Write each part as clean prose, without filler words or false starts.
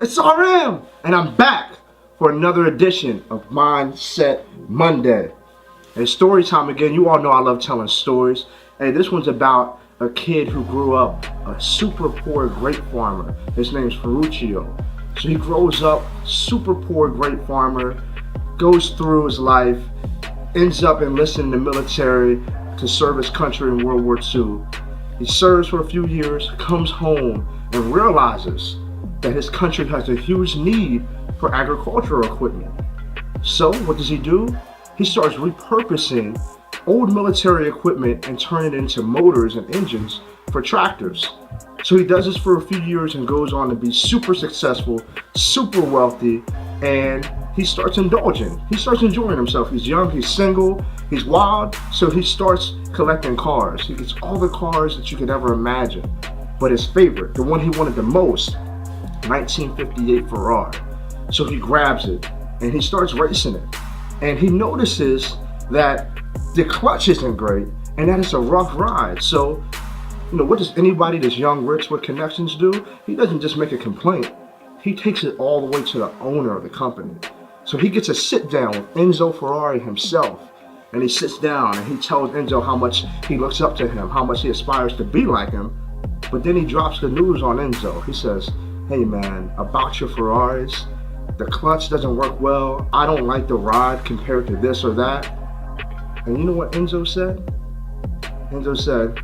It's RM, and I'm back for another edition of Mindset Monday. It's story time again. You all know I love telling stories. Hey, this one's about a kid who grew up a super poor grape farmer. His name's Ferruccio. So he grows up super poor grape farmer, goes through his life, ends up enlisting in the military to serve his country in World War II. He serves for a few years, comes home, and realizes that his country has a huge need for agricultural equipment. So what does he do? He starts repurposing old military equipment and turning it into motors and engines for tractors. So he does this for a few years and goes on to be super successful, super wealthy, and he starts indulging. He starts enjoying himself. He's young, he's single, he's wild, so he starts collecting cars. He gets all the cars that you could ever imagine. But his favorite, the one he wanted the most, 1958 Ferrari. So he grabs it and he starts racing it. And he notices that the clutch isn't great and that it's a rough ride. So, what does anybody that's young, rich, with connections do? He doesn't just make a complaint. He takes it all the way to the owner of the company. So he gets a sit down with Enzo Ferrari himself. And he sits down and he tells Enzo how much he looks up to him, how much he aspires to be like him. But then he drops the news on Enzo. He says, "Hey man, about your Ferraris, the clutch doesn't work well. I don't like the ride compared to this or that." And you know what Enzo said? Enzo said,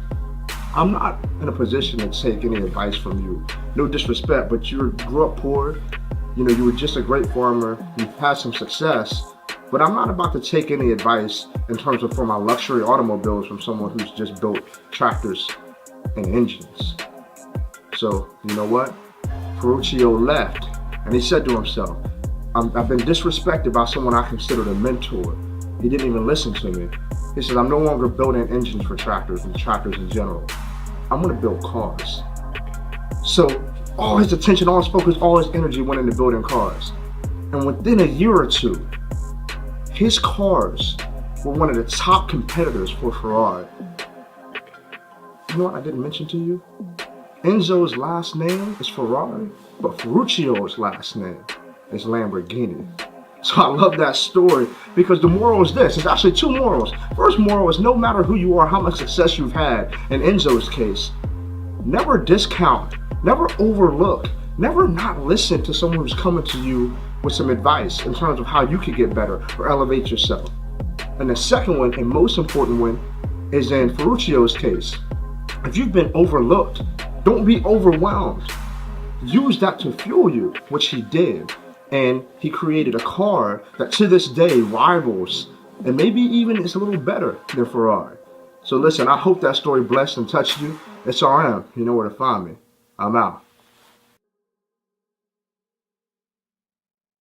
"I'm not in a position to take any advice from you. No disrespect, but you grew up poor. You were just a great farmer. You've had some success. But I'm not about to take any advice in terms of for my luxury automobiles from someone who's just built tractors and engines." So, you know what? Ferruccio left, and he said to himself, I've been disrespected by someone I considered a mentor. He didn't even listen to me. He said, "I'm no longer building engines for tractors and tractors in general. I'm gonna build cars." So all his attention, all his focus, all his energy went into building cars. And within a year or two, his cars were one of the top competitors for Ferrari. You know what I didn't mention to you? Enzo's last name is Ferrari, but Ferruccio's last name is Lamborghini. So I love that story because the moral is this. It's actually two morals. First moral is no matter who you are, how much success you've had, in Enzo's case, never discount, never overlook, never not listen to someone who's coming to you with some advice in terms of how you could get better or elevate yourself. And the second one, and most important one, is in Ferruccio's case. If you've been overlooked, don't be overwhelmed. Use that to fuel you, which he did. And he created a car that to this day rivals and maybe even is a little better than Ferrari. So listen, I hope that story blessed and touched you. It's RM. You know where to find me. I'm out.